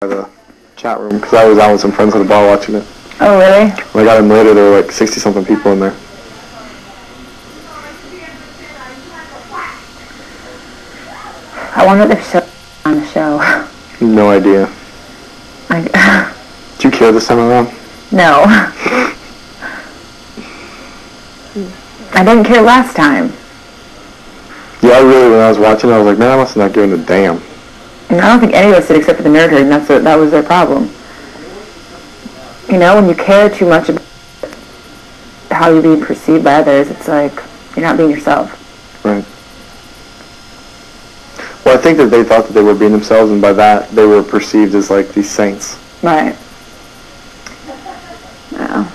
The chat room because I was out with some friends at the bar watching it. Oh, really? When I got in later, there were like 60-something people in there. I wonder if they're still on the show. No idea. Do you care this time around? No. I didn't care last time. Yeah, I really, when I was watching it, I was like, man, I must have not given a damn. And I don't think any of us did except for the nerd herd, and that was their problem. You know, when you care too much about how you're being perceived by others, it's like you're not being yourself. Right. Well, I think that they thought that they were being themselves, and by that, they were perceived as like these saints. Right. Well.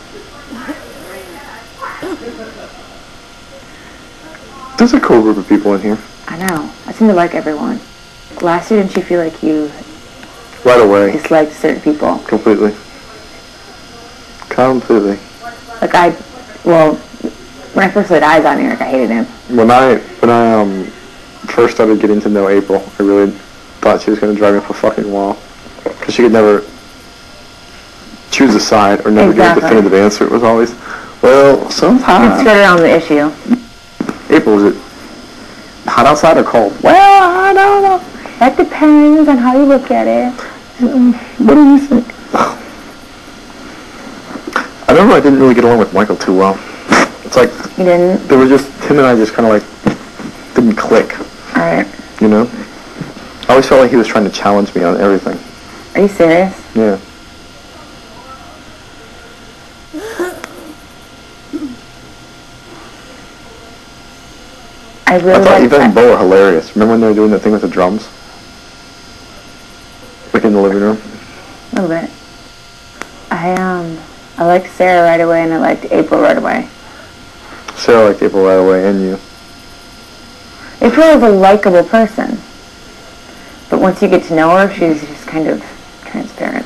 There's a cool group of people in here. I know. I seem to like everyone. Last year, didn't you feel like you Right away. disliked certain people? Completely. Completely. Like when I first laid eyes on Eric, I hated him. When I first started getting to know April, I really thought she was going to drive me up a fucking wall. Because she could never choose a side or never give a definitive answer. It was always, well, sometimes. Let's start around the issue. April, was it hot outside or cold? Well, I don't know. That depends on how you look at it. What do you think? I remember I didn't really get along with Michael too well. It's like, You didn't? there was just, him and I just kind of like, didn't click. Alright. You know? I always felt like he was trying to challenge me on everything. Are you serious? Yeah. I I really thought like Yvette and that. Bo were hilarious. Remember when they were doing that thing with the drums? Like in the living room? A little bit. I liked Sarah right away, and I liked April right away. Sarah liked April right away, and you. April is a likable person. But once you get to know her, she's just kind of transparent.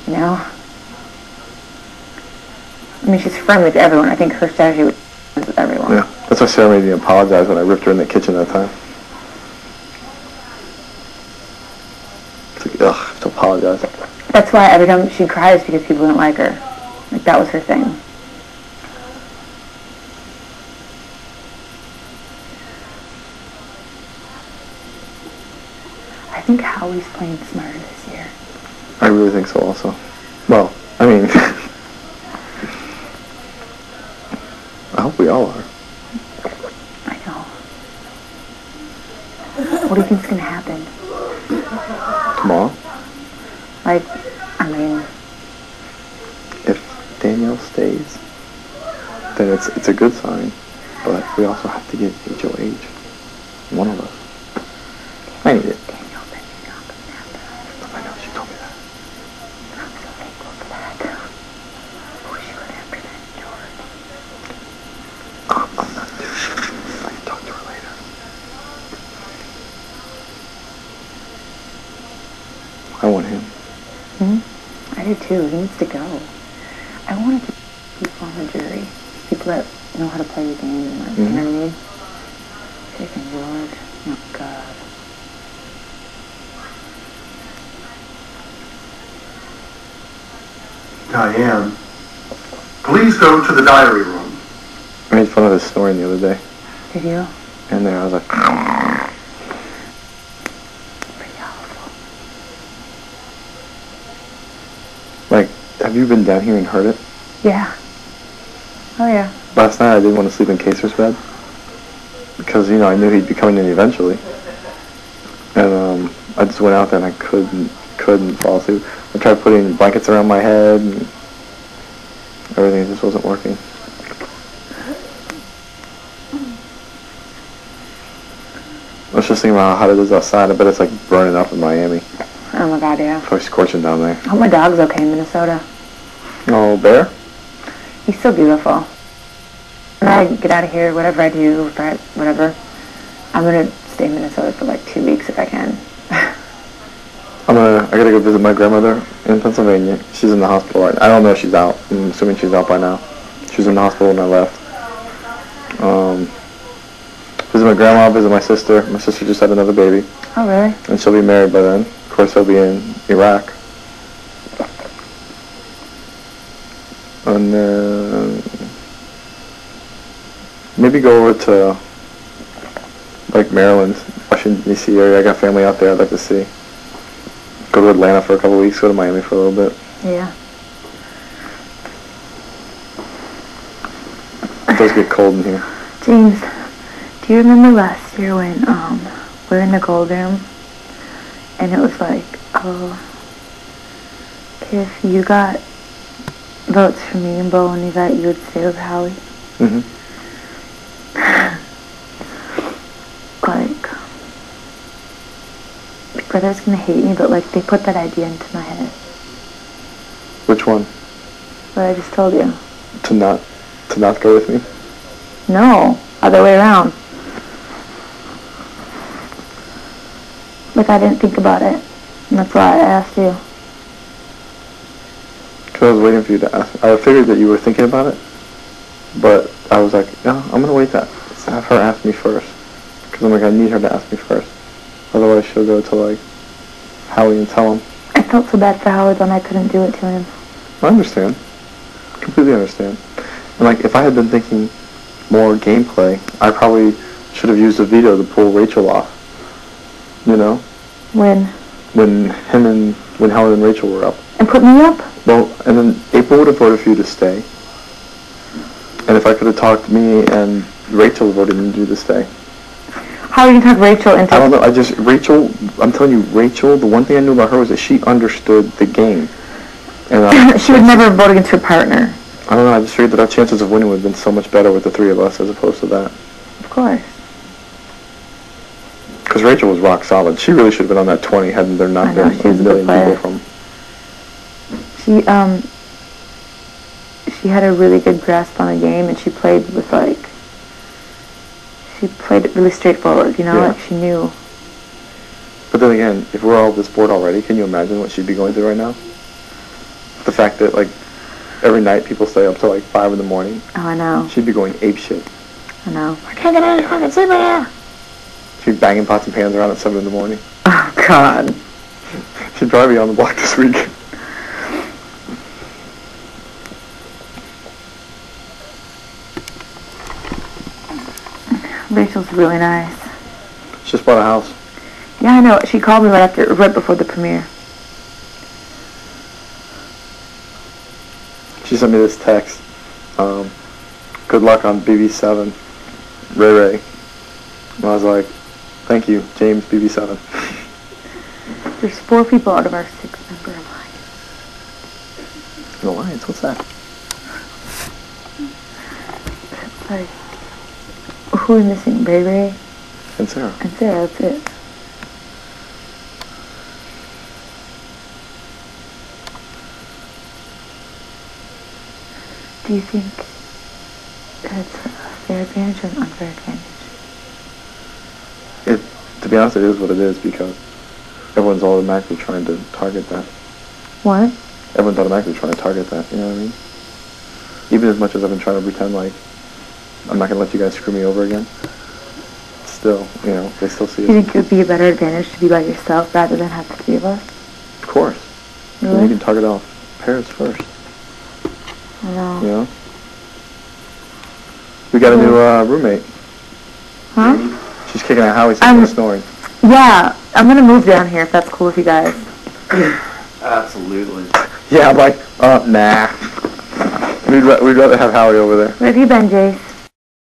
You know? I mean, she's friendly to everyone. I think her strategy was with everyone. Yeah. That's why Sarah made me apologize when I ripped her in the kitchen that time. It's like, ugh, I have to apologize. That's why every time she cries because people don't like her. Like, that was her thing. I think Howie's playing smarter this year. I really think so also. Well, I mean, I hope we all are. I know. What do you think's gonna happen? Tomorrow? Like, I mean, If Danielle stays, then it's a good sign. But we also have to get HOH. One of us. I need it. Danielle said she's not gonna happen. I know, she told me that. I'm so thankful for that. I wish you would after that, George. I'm not doing it. I can talk to her later. I want him. I do too. He needs to go. I want to keep people on the jury. People that know how to play the game and like, you know what I mean? Freaking George. Oh, God. Diane, please go to the diary room. I made fun of his snoring the other day. Did you? And then I was like, Pretty awful. like, have you been down here and heard it? Yeah. Oh, yeah. Last night I didn't want to sleep in Kaser's bed. Because, you know, I knew he'd be coming in eventually. And I just went out there and I couldn't fall asleep. I tried putting blankets around my head and everything just wasn't working. I was just thinking about how hot it is outside. I bet it's like burning up in Miami. Oh, my God, yeah. Probably scorching down there. I hope my dog's okay in Minnesota. Oh, Bear? He's so beautiful. When I get out of here, whatever I do, whatever, I'm going to stay in Minnesota for like 2 weeks if I can. I gotta go visit my grandmother in Pennsylvania. She's in the hospital right now. I don't know if she's out. I'm assuming she's out by now. She was in the hospital when I left. Visit my grandma, visit my sister. My sister just had another baby. Oh, really? And she'll be married by then. Of course, he'll be in Iraq. And then maybe go over to like Maryland, Washington D.C. area. I got family out there I'd like to see. Go to Atlanta for a couple weeks, go to Miami for a little bit. Yeah. It does get cold in here. James, do you remember last year when we were in the gold room and it was like, oh, if you got votes for me and Bo and you got, you would stay with Howie? Mm-hmm. Like, my brother's gonna hate me, but like they put that idea into my head. Which one? What I just told you. To not go with me? No, other way around. Like I didn't think about it, and that's why I asked you. Because I was waiting for you to ask. I figured that you were thinking about it, but I was like, no, I'm gonna wait that. Let's have her ask me first. Because I'm like, I need her to ask me first. Otherwise, she'll go to like Howie and tell him. I felt so bad for Howard when I couldn't do it to him. I understand. Completely understand. And like, if I had been thinking more gameplay, I probably should have used a veto to pull Rachel off. You know? When? When Helen and Rachel were up. And put me up? Well, and then April would have voted for you to stay. And if I could have talked me and Rachel voted you to stay. How are you going to talk Rachel into... I don't know, Rachel, I'm telling you, Rachel, the one thing I knew about her was that she understood the game. And she would never vote against her partner. I don't know, I just figured that our chances of winning would have been so much better with the three of us as opposed to that. Of course. Because Rachel was rock solid. She really should have been on that 20 hadn't there not been a million people from... She had a really good grasp on the game, and she played with, like... She played it really straightforward, you know? Yeah. Like, she knew. But then again, if we're all this bored already, can you imagine what she'd be going through right now? The fact that, like, every night people stay up till, like, 5 in the morning. Oh, I know. She'd be going apeshit. I know. I can't get any fucking sleep right now. She'd be banging pots and pans around at 7 in the morning. Oh, God. She'd probably be on the block this week. Rachel's really nice. She just bought a house. Yeah, I know. She called me right before the premiere. She sent me this text. Good luck on BB7. Ray Ray. And I was like, thank you, James BB7. There's 4 people out of our 6-member alliance. An alliance? What's that? It's like... Who are we missing? Ray Ray? And Sarah. And Sarah, that's it. Do you think that's a fair advantage or an unfair advantage? To be honest, it is what it is because everyone's automatically trying to target that. What? Everyone's automatically trying to target that, you know what I mean? Even as much as I've been trying to pretend like I'm not going to let you guys screw me over again, still, you know, they still see it. Do you think it would be a better advantage to be by yourself rather than have the 3 of us? Of course. Really? And you can target off pairs first. I know. You know? We got a new roommate. Huh? She's kicking out Howie and snoring. Yeah, I'm going to move down here if that's cool with you guys. Absolutely. Yeah, I'm like, nah. We'd rather have Howie over there. Where have you been, Jace?